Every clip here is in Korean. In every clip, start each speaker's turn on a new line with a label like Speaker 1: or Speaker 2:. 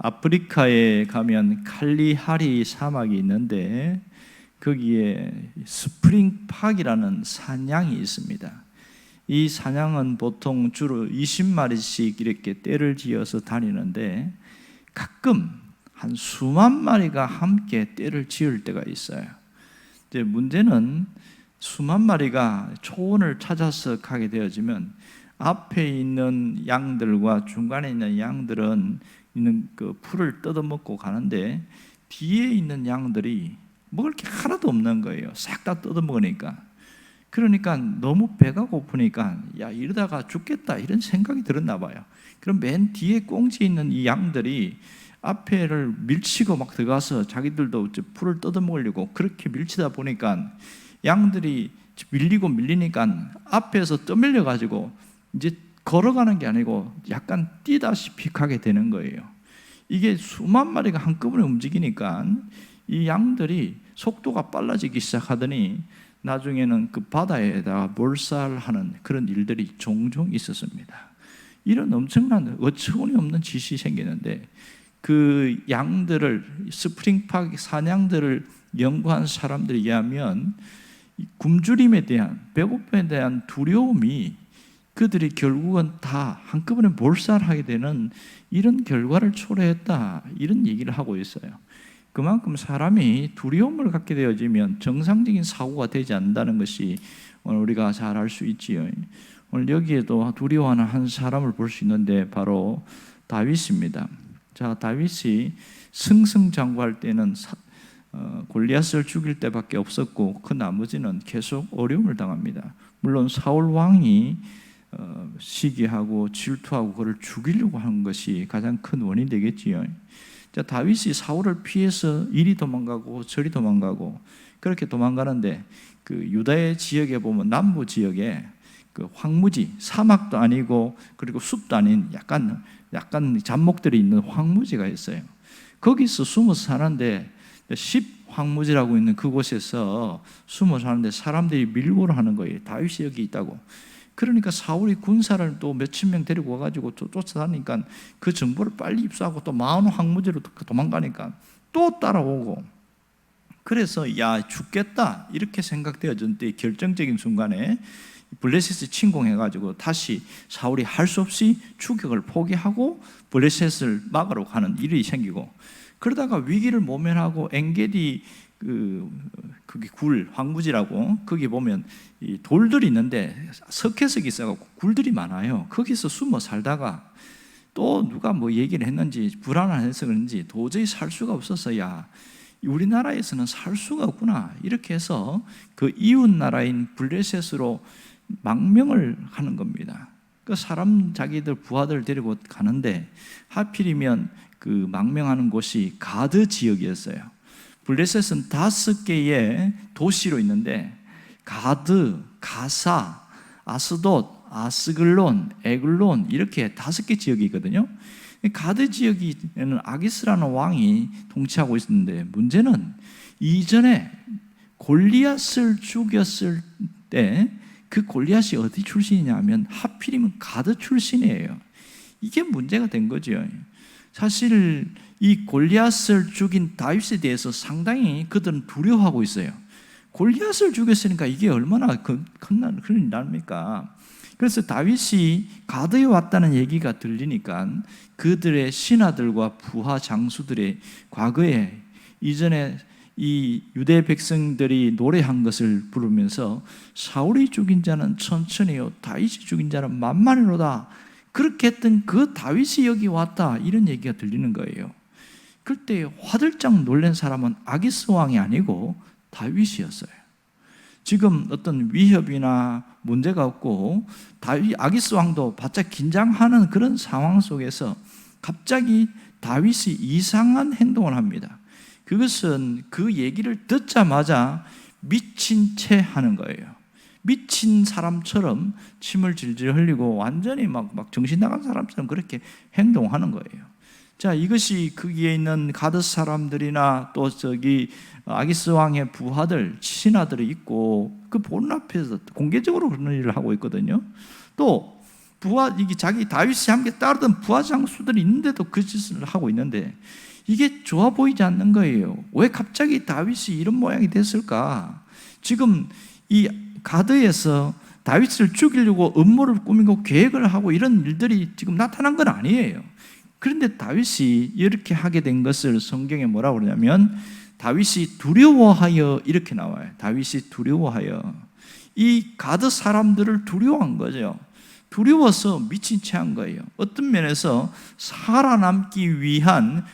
Speaker 1: 아프리카에 가면 칼리하리 사막이 있는데 거기에 스프링팍이라는 사냥이 있습니다. 이 사냥은 보통 주로 20마리씩 이렇게 떼를 지어서 다니는데 가끔 한 수만 마리가 함께 떼를 지을 때가 있어요. 이제 문제는 수만 마리가 초원을 찾아서 가게 되어지면 앞에 있는 양들과 중간에 있는 양들은 있는 그 풀을 뜯어먹고 가는데 뒤에 있는 양들이 먹을 게 하나도 없는 거예요. 싹 다 뜯어먹으니까. 그러니까 너무 배가 고프니까 야 이러다가 죽겠다 이런 생각이 들었나 봐요. 그럼 맨 뒤에 꽁지에 있는 이 양들이 앞에를 밀치고 막 들어가서 자기들도 풀을 뜯어먹으려고 그렇게 밀치다 보니까 양들이 밀리니까 앞에서 떠밀려 가지고 이제 걸어가는 게 아니고 약간 뛰다시피 가게 되는 거예요. 이게 수만 마리가 한꺼번에 움직이니까 이 양들이 속도가 빨라지기 시작하더니 나중에는 그 바다에다가 몰살하는 그런 일들이 종종 있었습니다. 이런 엄청난 어처구니 없는 짓이 생기는데 그 양들을 스프링팍 사냥들을 연구한 사람들에 의하면 굶주림에 대한 배고픔에 대한 두려움이 그들이 결국은 다 한꺼번에 몰살하게 되는 이런 결과를 초래했다 이런 얘기를 하고 있어요. 그만큼 사람이 두려움을 갖게 되어지면 정상적인 사고가 되지 않는다는 것이 오늘 우리가 잘 알 수 있지요. 오늘 여기에도 두려워하는 한 사람을 볼 수 있는데 바로 다윗입니다. 자, 다윗이 승승장구할 때는 골리앗을 죽일 때밖에 없었고 그 나머지는 계속 어려움을 당합니다. 물론 사울 왕이 시기하고 질투하고 그를 죽이려고 하는 것이 가장 큰 원인이 되겠지요. 자, 다윗이 사울을 피해서 이리 도망가고 저리 도망가고 그렇게 도망가는데 그 유다의 지역에 보면 남부 지역에 그 황무지, 사막도 아니고 그리고 숲도 아닌 약간 잡목들이 있는 황무지가 있어요. 거기서 숨어 사는데 10황무지라고 있는 그곳에서 숨어 사는데 사람들이 밀고를 하는 거예요. 다윗이 여기 있다고. 그러니까 사울이 군사를 또 몇천 명 데리고 와가지고 쫓아다니까 그 정보를 빨리 입수하고 또 마흔 황무지로 도망가니까 또 따라오고 그래서 야 죽겠다 이렇게 생각되어졌는데 결정적인 순간에 블레셋을 침공해가지고 다시 사울이 할 수 없이 추격을 포기하고 블레셋을 막으러 가는 일이 생기고 그러다가 위기를 모면하고 엔게디 그게 굴 황무지라고 거기 보면 이 돌들이 있는데 석회석이 있어갖고 굴들이 많아요. 거기서 숨어 살다가 또 누가 뭐 얘기를 했는지 불안해서 그런지 도저히 살 수가 없어서 야 우리나라에서는 살 수가 없구나 이렇게 해서 그 이웃 나라인 블레셋으로 망명을 하는 겁니다. 그 사람 자기들 부하들 데리고 가는데 하필이면 그 망명하는 곳이 가드 지역이었어요. 블레셋은 5개의 도시로 있는데 가드, 가사, 아스돗, 아스글론, 에글론 이렇게 5개 지역이 있거든요. 가드 지역에는 아기스라는 왕이 통치하고 있었는데 문제는 이전에 골리앗을 죽였을 때 그 골리앗이 어디 출신이냐 하면 하필이면 가드 출신이에요. 이게 문제가 된 거죠. 사실 이 골리앗을 죽인 다윗에 대해서 상당히 그들은 두려워하고 있어요. 골리앗을 죽였으니까 이게 얼마나 큰 일입니까? 그래서 다윗이 가드에 왔다는 얘기가 들리니까 그들의 신하들과 부하 장수들의 과거에 이전에 이 유대 백성들이 노래한 것을 부르면서 사울이 죽인 자는 천천히요 다윗이 죽인 자는 만만히로다 그렇게 했던 그 다윗이 여기 왔다 이런 얘기가 들리는 거예요. 그때 화들짝 놀란 사람은 아기스 왕이 아니고 다윗이었어요. 지금 어떤 위협이나 문제가 없고 아기스 왕도 바짝 긴장하는 그런 상황 속에서 갑자기 다윗이 이상한 행동을 합니다. 그것은 그 얘기를 듣자마자 미친 채 하는 거예요. 미친 사람처럼 침을 질질 흘리고 완전히 막 정신 나간 사람처럼 그렇게 행동하는 거예요. 자, 이것이 거기에 있는 가드 사람들이나 또 아기스 왕의 부하들, 신하들이 있고 그 보는 앞에서 공개적으로 그런 일을 하고 있거든요. 또 이게 자기 다윗이 함께 따르던 부하 장수들이 있는데도 그 짓을 하고 있는데 이게 좋아 보이지 않는 거예요. 왜 갑자기 다윗이 이런 모양이 됐을까? 지금 이 가드에서 다윗을 죽이려고 음모를 꾸미고 계획을 하고 이런 일들이 지금 나타난 건 아니에요. 그런데 다윗이 이렇게 하게 된 것을 성경에 뭐라고 그러냐면 다윗이 두려워하여 이렇게 나와요. 다윗이 두려워하여. 이 가드 사람들을 두려워한 거죠. 두려워서 미친 채 한 거예요. 어떤 면에서 살아남기 위한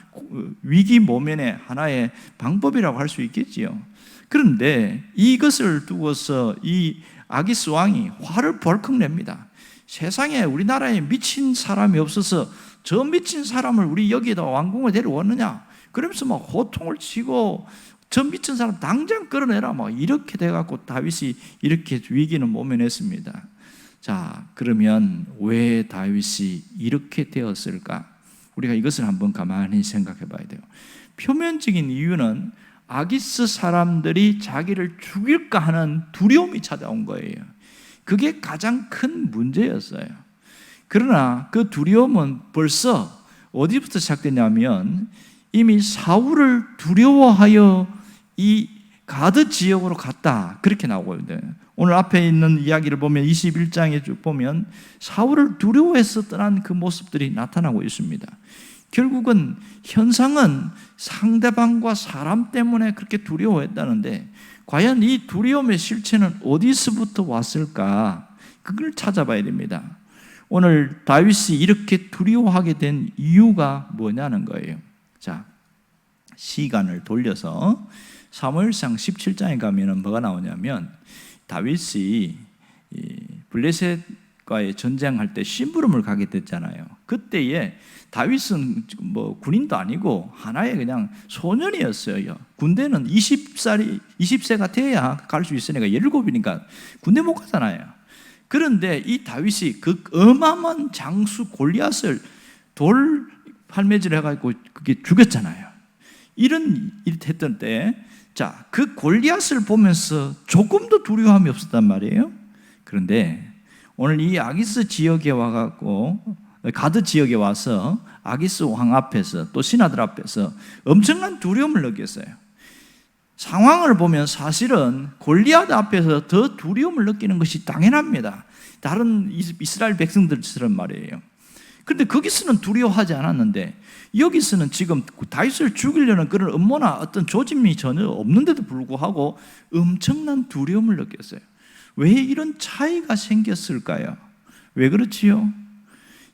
Speaker 1: 위기 모면의 하나의 방법이라고 할 수 있겠지요. 그런데 이것을 두고서 이 아기스 왕이 화를 벌컥 냅니다. 세상에 우리나라에 미친 사람이 없어서 저 미친 사람을 우리 여기에다 왕궁에 데려왔느냐? 그러면서 막 호통을 치고 저 미친 사람 당장 끌어내라 막 이렇게 돼갖고 다윗이 이렇게 위기는 모면했습니다. 자, 그러면 왜 다윗이 이렇게 되었을까? 우리가 이것을 한번 가만히 생각해 봐야 돼요. 표면적인 이유는 아기스 사람들이 자기를 죽일까 하는 두려움이 찾아온 거예요. 그게 가장 큰 문제였어요. 그러나 그 두려움은 벌써 어디부터 시작됐냐면 이미 사울을 두려워하여 이 가드 지역으로 갔다 그렇게 나오거든요. 오늘 앞에 있는 이야기를 보면 21장에 쭉 보면 사울을 두려워해서 떠난 그 모습들이 나타나고 있습니다. 결국은 현상은 상대방과 사람 때문에 그렇게 두려워했다는데 과연 이 두려움의 실체는 어디서부터 왔을까? 그걸 찾아봐야 됩니다. 오늘 다윗이 이렇게 두려워하게 된 이유가 뭐냐는 거예요. 자, 시간을 돌려서 사무엘상 17장에 가면은 뭐가 나오냐면 다윗이 블레셋과의 전쟁할 때 심부름을 가게 됐잖아요. 그때에 다윗은 뭐 군인도 아니고 하나의 그냥 소년이었어요. 군대는 20세가 돼야 갈 수 있으니까 17이니까 군대 못 가잖아요. 그런데 이 다윗이 그 어마어마한 장수 골리앗을 돌 팔매질 해가지고 그게 죽였잖아요. 이런 일이 했던 때, 자, 그 골리앗을 보면서 조금도 두려움이 없었단 말이에요. 그런데 오늘 이 아기스 지역에 와갖고 가드 지역에 와서 아기스 왕 앞에서 또 신하들 앞에서 엄청난 두려움을 느꼈어요. 상황을 보면 사실은 골리앗 앞에서 더 두려움을 느끼는 것이 당연합니다. 다른 이스라엘 백성들처럼 말이에요. 그런데 거기서는 두려워하지 않았는데 여기서는 지금 다윗을 죽이려는 그런 음모나 어떤 조짐이 전혀 없는데도 불구하고 엄청난 두려움을 느꼈어요. 왜 이런 차이가 생겼을까요? 왜 그렇지요?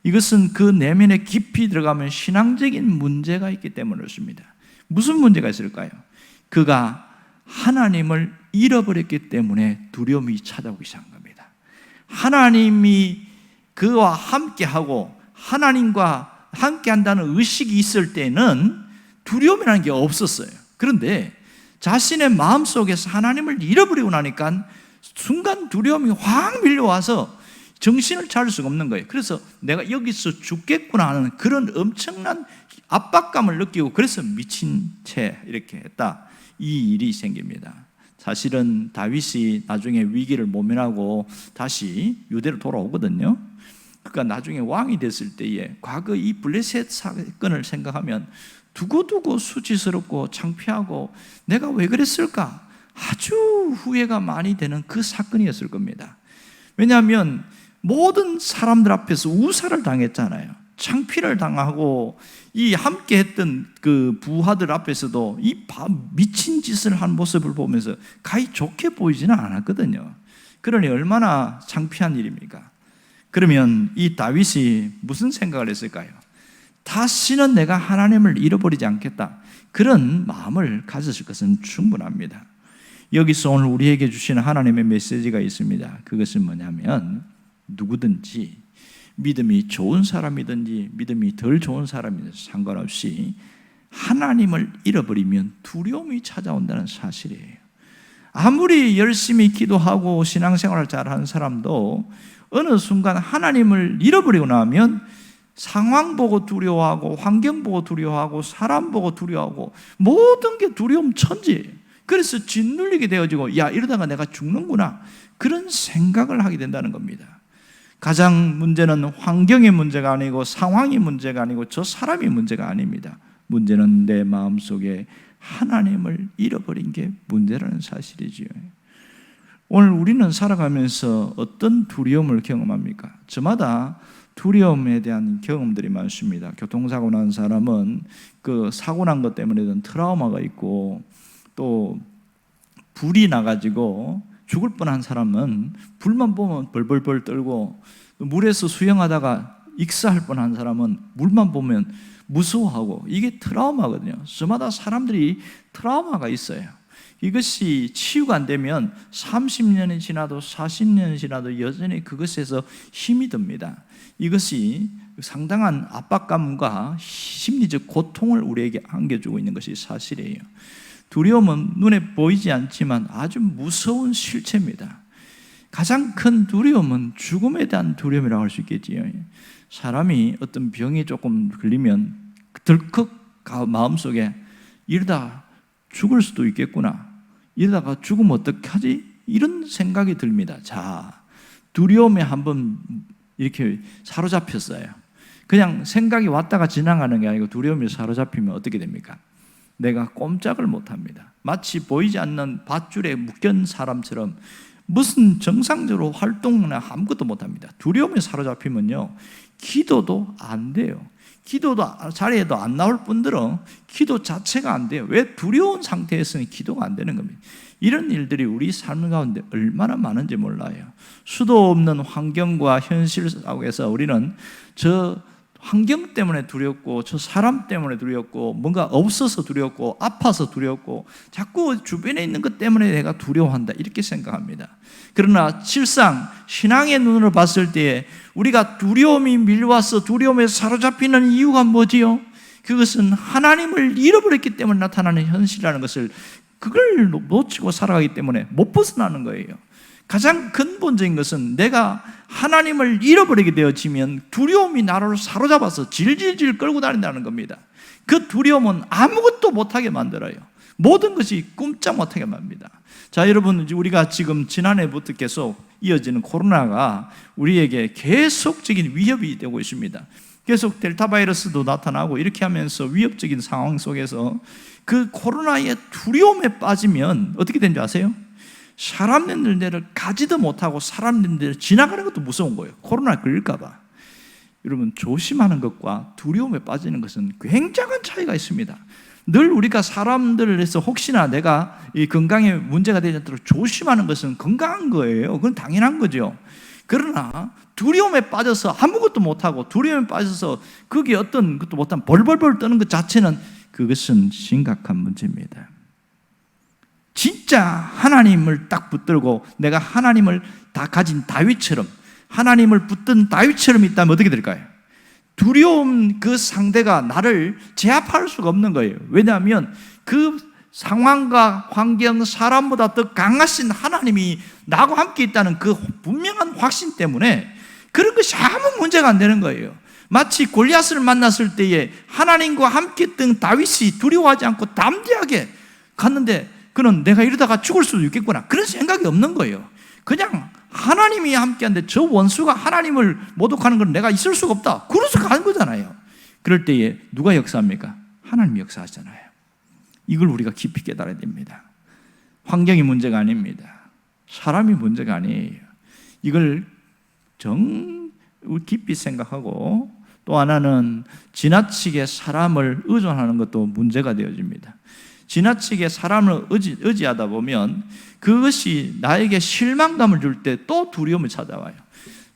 Speaker 1: 이것은 그 내면에 깊이 들어가면 신앙적인 문제가 있기 때문에 그렇습니다. 무슨 문제가 있을까요? 그가 하나님을 잃어버렸기 때문에 두려움이 찾아오기 시작한 겁니다. 하나님이 그와 함께하고 하나님과 함께한다는 의식이 있을 때는 두려움이라는 게 없었어요. 그런데 자신의 마음속에서 하나님을 잃어버리고 나니까 순간 두려움이 확 밀려와서 정신을 차릴 수가 없는 거예요. 그래서 내가 여기서 죽겠구나 하는 그런 엄청난 압박감을 느끼고 그래서 미친 채 이렇게 했다. 이 일이 생깁니다. 사실은 다윗이 나중에 위기를 모면하고 다시 유대로 돌아오거든요. 그러니까 나중에 왕이 됐을 때에 과거 이 블레셋 사건을 생각하면 두고두고 수치스럽고 창피하고 내가 왜 그랬을까? 아주 후회가 많이 되는 그 사건이었을 겁니다. 왜냐하면 모든 사람들 앞에서 우사를 당했잖아요. 창피를 당하고 이 함께 했던 그 부하들 앞에서도 이 미친 짓을 한 모습을 보면서 가히 좋게 보이지는 않았거든요. 그러니 얼마나 창피한 일입니까? 그러면 이 다윗이 무슨 생각을 했을까요? 다시는 내가 하나님을 잃어버리지 않겠다. 그런 마음을 가졌을 것은 충분합니다. 여기서 오늘 우리에게 주시는 하나님의 메시지가 있습니다. 그것은 뭐냐면 누구든지 믿음이 좋은 사람이든지 믿음이 덜 좋은 사람이든지 상관없이 하나님을 잃어버리면 두려움이 찾아온다는 사실이에요. 아무리 열심히 기도하고 신앙생활을 잘하는 사람도 어느 순간 하나님을 잃어버리고 나면 상황 보고 두려워하고 환경 보고 두려워하고 사람 보고 두려워하고 모든 게 두려움 천지예요. 그래서 짓눌리게 되어지고 야 이러다가 내가 죽는구나 그런 생각을 하게 된다는 겁니다. 가장 문제는 환경의 문제가 아니고 상황이 문제가 아니고 저 사람이 문제가 아닙니다. 문제는 내 마음속에 하나님을 잃어버린 게 문제라는 사실이지요. 오늘 우리는 살아가면서 어떤 두려움을 경험합니까? 저마다 두려움에 대한 경험들이 많습니다. 교통사고 난 사람은 그 사고 난 것 때문에 든 트라우마가 있고, 또 불이 나가지고 죽을 뻔한 사람은 불만 보면 벌벌벌 떨고, 물에서 수영하다가 익사할 뻔한 사람은 물만 보면 무서워하고, 이게 트라우마거든요. 저마다 사람들이 트라우마가 있어요. 이것이 치유가 안 되면 30년이 지나도 40년이 지나도 여전히 그것에서 힘이 듭니다. 이것이 상당한 압박감과 심리적 고통을 우리에게 안겨주고 있는 것이 사실이에요. 두려움은 눈에 보이지 않지만 아주 무서운 실체입니다. 가장 큰 두려움은 죽음에 대한 두려움이라고 할 수 있겠지요. 사람이 어떤 병이 조금 걸리면 덜컥 마음속에 이러다 죽을 수도 있겠구나, 이러다가 죽으면 어떡하지? 이런 생각이 듭니다. 자, 두려움에 한번 이렇게 사로잡혔어요. 그냥 생각이 왔다가 지나가는 게 아니고 두려움에 사로잡히면 어떻게 됩니까? 내가 꼼짝을 못합니다. 마치 보이지 않는 밧줄에 묶인 사람처럼 무슨 정상적으로 활동이나 아무것도 못합니다. 두려움에 사로잡히면요, 기도도 안 돼요. 기도도 자리에도 안 나올 뿐더러 기도 자체가 안 돼요. 왜? 두려운 상태에서는 기도가 안 되는 겁니다. 이런 일들이 우리 삶 가운데 얼마나 많은지 몰라요. 수도 없는 환경과 현실 속에서 우리는 저 환경 때문에 두렵고, 저 사람 때문에 두렵고, 뭔가 없어서 두렵고, 아파서 두렵고, 자꾸 주변에 있는 것 때문에 내가 두려워한다, 이렇게 생각합니다. 그러나 실상 신앙의 눈으로 봤을 때 우리가 두려움이 밀려와서 두려움에 사로잡히는 이유가 뭐지요? 그것은 하나님을 잃어버렸기 때문에 나타나는 현실이라는 것을, 그걸 놓치고 살아가기 때문에 못 벗어나는 거예요. 가장 근본적인 것은 내가 하나님을 잃어버리게 되어지면 두려움이 나를 사로잡아서 질질질 끌고 다닌다는 겁니다. 그 두려움은 아무것도 못하게 만들어요. 모든 것이 꼼짝 못하게 만듭니다. 자, 여러분, 우리가 지금 지난해부터 계속 이어지는 코로나가 우리에게 계속적인 위협이 되고 있습니다. 계속 델타 바이러스도 나타나고 이렇게 하면서 위협적인 상황 속에서 그 코로나의 두려움에 빠지면 어떻게 되는지 아세요? 사람들을 가지도 못하고 사람들을 지나가는 것도 무서운 거예요. 코로나 걸릴까 봐. 여러분, 조심하는 것과 두려움에 빠지는 것은 굉장한 차이가 있습니다. 늘 우리가 사람들을 해서 혹시나 내가 이 건강에 문제가 되지 않도록 조심하는 것은 건강한 거예요. 그건 당연한 거죠. 그러나 두려움에 빠져서 아무것도 못하고 두려움에 빠져서 거기에 어떤 것도 못한 벌벌벌 떠는 것 자체는, 그것은 심각한 문제입니다. 진짜 하나님을 딱 붙들고 내가 하나님을 다 가진 다윗처럼, 하나님을 붙든 다윗처럼 있다면 어떻게 될까요? 두려움 그 상대가 나를 제압할 수가 없는 거예요. 왜냐하면 그 상황과 환경, 사람보다 더 강하신 하나님이 나하고 함께 있다는 그 분명한 확신 때문에 그런 것이 아무 문제가 안 되는 거예요. 마치 골리앗을 만났을 때에 하나님과 함께 있던 다윗이 두려워하지 않고 담대하게 갔는데, 그는 내가 이러다가 죽을 수도 있겠구나, 그런 생각이 없는 거예요. 그냥 하나님이 함께한데 저 원수가 하나님을 모독하는 건 내가 있을 수가 없다, 그래서 가는 거잖아요. 그럴 때에 누가 역사합니까? 하나님이 역사하잖아요. 이걸 우리가 깊이 깨달아야 됩니다. 환경이 문제가 아닙니다. 사람이 문제가 아니에요. 이걸 깊이 생각하고, 또 하나는 지나치게 사람을 의존하는 것도 문제가 되어집니다. 지나치게 사람을 의지하다 보면 그것이 나에게 실망감을 줄 때 또 두려움이 찾아와요.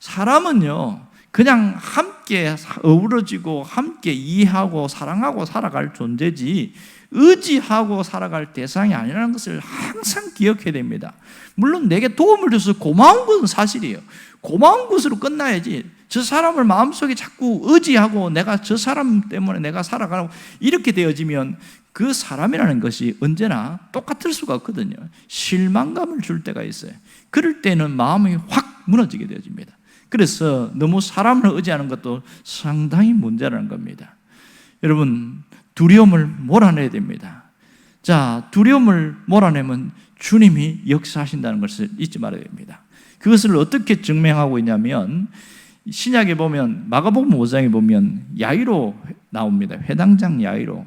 Speaker 1: 사람은요, 그냥 함께 어우러지고 함께 이해하고 사랑하고 살아갈 존재지 의지하고 살아갈 대상이 아니라는 것을 항상 기억해야 됩니다. 물론 내게 도움을 줘서 고마운 것은 사실이에요. 고마운 것으로 끝나야지 저 사람을 마음속에 자꾸 의지하고 내가 저 사람 때문에 내가 살아가고 이렇게 되어지면 그 사람이라는 것이 언제나 똑같을 수가 없거든요. 실망감을 줄 때가 있어요. 그럴 때는 마음이 확 무너지게 되어집니다. 그래서 너무 사람을 의지하는 것도 상당히 문제라는 겁니다. 여러분, 두려움을 몰아내야 됩니다. 자, 두려움을 몰아내면 주님이 역사하신다는 것을 잊지 말아야 됩니다. 그것을 어떻게 증명하고 있냐면, 신약에 보면 마가복음 5장에 보면 야이로 나옵니다. 회당장 야이로.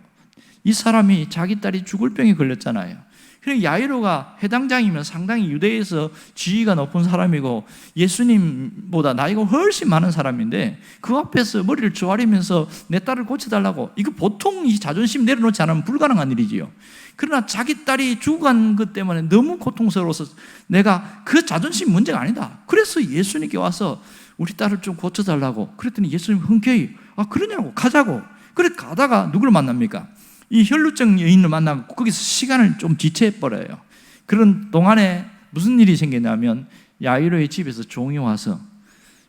Speaker 1: 이 사람이 자기 딸이 죽을 병에 걸렸잖아요. 그러니까 야이로가 회당장이면 상당히 유대에서 지위가 높은 사람이고 예수님보다 나이가 훨씬 많은 사람인데 그 앞에서 머리를 조아리면서 내 딸을 고쳐달라고, 이거 보통 이 자존심 내려놓지 않으면 불가능한 일이지요. 그러나 자기 딸이 죽어간 것 때문에 너무 고통스러워서 내가 그 자존심 문제가 아니다. 그래서 예수님께 와서 우리 딸을 좀 고쳐달라고 그랬더니 예수님 흔쾌히 그러냐고, 가자고. 그래 가다가 누구를 만납니까? 이 혈루증 여인을 만나고 거기서 시간을 좀 지체해버려요. 그런 동안에 무슨 일이 생겼냐면 야이로의 집에서 종이 와서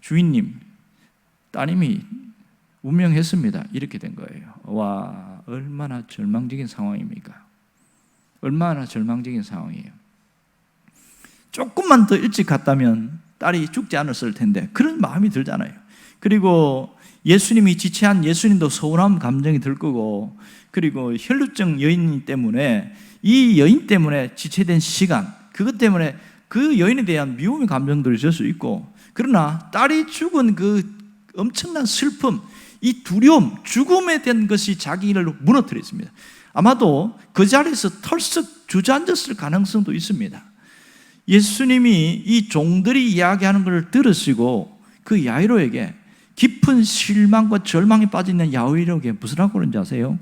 Speaker 1: 주인님, 따님이 운명했습니다. 이렇게 된 거예요. 와, 얼마나 절망적인 상황입니까? 얼마나 절망적인 상황이에요. 조금만 더 일찍 갔다면 딸이 죽지 않았을 텐데 그런 마음이 들잖아요. 그리고 예수님이 지체한 예수님도 서운한 감정이 들 거고, 그리고 혈루증 여인 때문에, 이 여인 때문에 지체된 시간, 그것 때문에 그 여인에 대한 미움의 감정들이 들 수 있고, 그러나 딸이 죽은 그 엄청난 슬픔, 이 두려움, 죽음에 대한 것이 자기를 무너뜨렸습니다. 아마도 그 자리에서 털썩 주저앉았을 가능성도 있습니다. 예수님이 이 종들이 이야기하는 것을 들으시고 그 야이로에게 깊은 실망과 절망에 빠져있는 야이로에게 무슨 하고 그런지 아세요?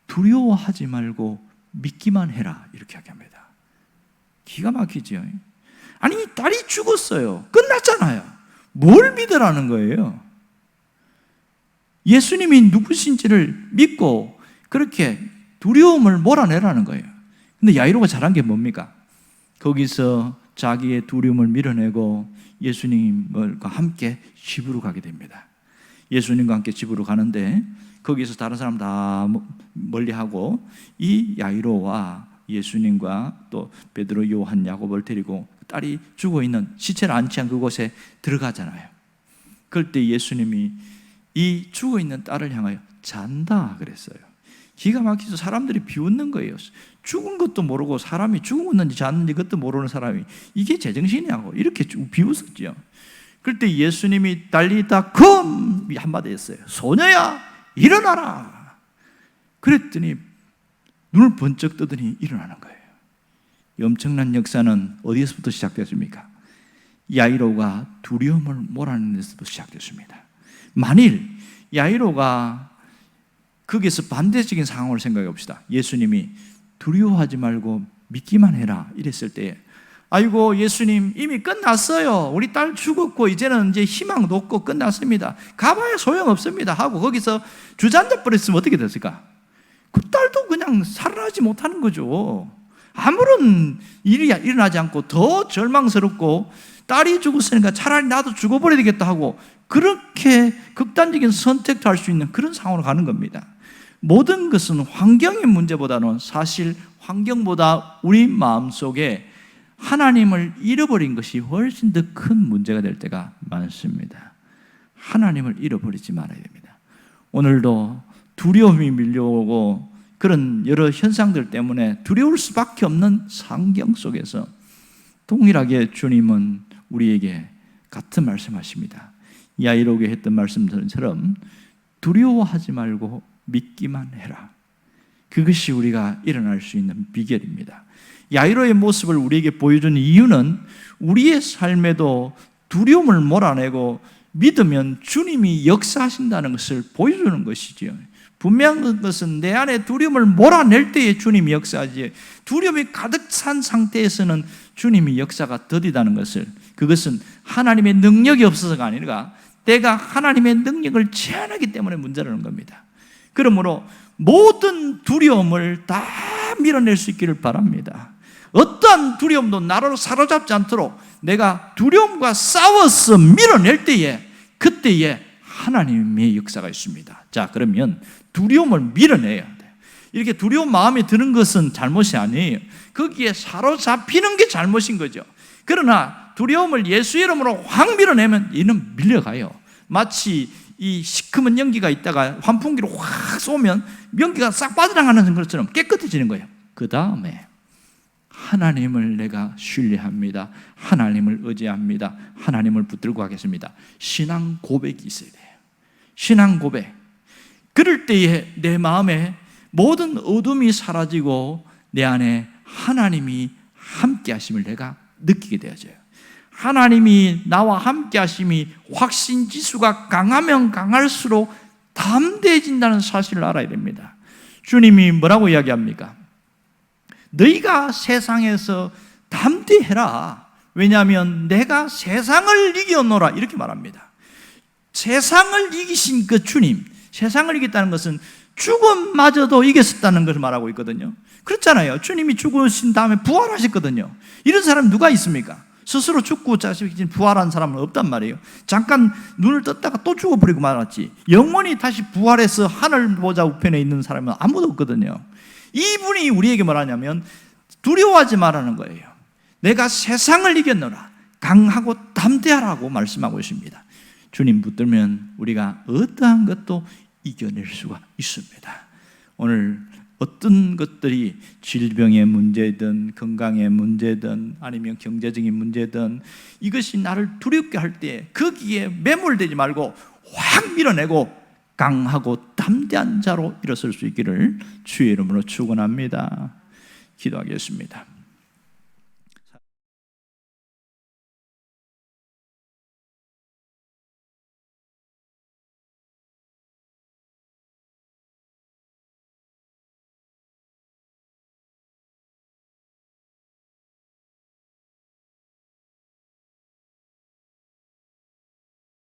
Speaker 1: 두려워하지 말고 믿기만 해라, 이렇게 이야기합니다. 기가 막히죠. 아니, 딸이 죽었어요. 끝났잖아요. 뭘 믿으라는 거예요? 예수님이 누구신지를 믿고 그렇게 두려움을 몰아내라는 거예요. 근데 야이로가 잘한 게 뭡니까? 거기서 자기의 두려움을 밀어내고 예수님과 함께 집으로 가게 됩니다. 예수님과 함께 집으로 가는데 거기서 다른 사람 다 멀리하고 이 야이로와 예수님과 또 베드로, 요한, 야고보를 데리고 딸이 죽어있는 시체를 안치한 그곳에 들어가잖아요. 그럴 때 예수님이 이 죽어있는 딸을 향하여 잔다 그랬어요. 기가 막히죠. 사람들이 비웃는 거예요. 죽은 것도 모르고 사람이 죽었는지 잤는지 그것도 모르는 사람이 이게 제정신이냐고 이렇게 비웃었죠. 그럴 때 예수님이 달리다 컴 한마디 했어요. 소녀야 일어나라. 그랬더니 눈을 번쩍 뜨더니 일어나는 거예요. 이 엄청난 역사는 어디에서부터 시작됐습니까? 야이로가 두려움을 몰아내는 데서부터 시작됐습니다. 만일 야이로가 거기에서 반대적인 상황을 생각해 봅시다. 예수님이 두려워하지 말고 믿기만 해라 이랬을 때, 아이고 예수님 이미 끝났어요. 우리 딸 죽었고 이제는 이제 희망도 없고 끝났습니다. 가봐야 소용없습니다 하고 거기서 주저앉아 버렸으면 어떻게 됐을까? 그 딸도 그냥 살아나지 못하는 거죠. 아무런 일이 일어나지 않고 더 절망스럽고, 딸이 죽었으니까 차라리 나도 죽어버려야 되겠다 하고 그렇게 극단적인 선택도 할 수 있는 그런 상황으로 가는 겁니다. 모든 것은 환경의 문제보다는 사실 환경보다 우리 마음속에 하나님을 잃어버린 것이 훨씬 더 큰 문제가 될 때가 많습니다. 하나님을 잃어버리지 말아야 됩니다. 오늘도 두려움이 밀려오고 그런 여러 현상들 때문에 두려울 수밖에 없는 상경 속에서 동일하게 주님은 우리에게 같은 말씀하십니다. 야이로에게 했던 말씀처럼 두려워하지 말고 믿기만 해라. 그것이 우리가 일어날 수 있는 비결입니다. 야이로의 모습을 우리에게 보여준 이유는 우리의 삶에도 두려움을 몰아내고 믿으면 주님이 역사하신다는 것을 보여주는 것이지요. 분명한 것은 내 안에 두려움을 몰아낼 때에 주님이 역사하지, 두려움이 가득 찬 상태에서는 주님이 역사가 더디다는 것을, 그것은 하나님의 능력이 없어서가 아니라 내가 하나님의 능력을 제한하기 때문에 문제라는 겁니다. 그러므로 모든 두려움을 다 밀어낼 수 있기를 바랍니다. 어떠한 두려움도 나로 사로잡지 않도록 내가 두려움과 싸워서 밀어낼 때에, 그때에 하나님의 역사가 있습니다. 자, 그러면 두려움을 밀어내야 돼요. 이렇게 두려운 마음이 드는 것은 잘못이 아니에요. 거기에 사로잡히는 게 잘못인 거죠. 그러나 두려움을 예수 이름으로 확 밀어내면 이는 밀려가요. 마치 이 시커먼 연기가 있다가 환풍기로 확 쏘면 연기가 싹 빠져나가는 것처럼 깨끗해지는 거예요. 그 다음에 하나님을 내가 신뢰합니다. 하나님을 의지합니다. 하나님을 붙들고 가겠습니다. 신앙 고백이 있어야 돼요. 신앙 고백. 그럴 때에 내 마음에 모든 어둠이 사라지고 내 안에 하나님이 함께 하심을 내가 느끼게 되어져요. 하나님이 나와 함께 하심이 확신 지수가 강하면 강할수록 담대해진다는 사실을 알아야 됩니다. 주님이 뭐라고 이야기합니까? 너희가 세상에서 담대해라. 왜냐하면 내가 세상을 이겼노라. 이렇게 말합니다. 세상을 이기신 그 주님, 세상을 이겼다는 것은 죽음마저도 이겼었다는 것을 말하고 있거든요. 그렇잖아요. 주님이 죽으신 다음에 부활하셨거든요. 이런 사람이 누가 있습니까? 스스로 죽고 자식이 부활한 사람은 없단 말이에요. 잠깐 눈을 떴다가 또 죽어버리고 말았지. 영원히 다시 부활해서 하늘 보좌 우편에 있는 사람은 아무도 없거든요. 이분이 우리에게 뭐라냐면 두려워하지 말라는 거예요. 내가 세상을 이겼노라. 강하고 담대하라고 말씀하고 있습니다. 주님 붙들면 우리가 어떠한 것도 이겨낼 수가 있습니다. 오늘 어떤 것들이 질병의 문제든 건강의 문제든 아니면 경제적인 문제든 이것이 나를 두렵게 할 때 거기에 매몰되지 말고 확 밀어내고 강하고 담대한 자로 일어설 수 있기를 주의 이름으로 축원합니다. 기도하겠습니다.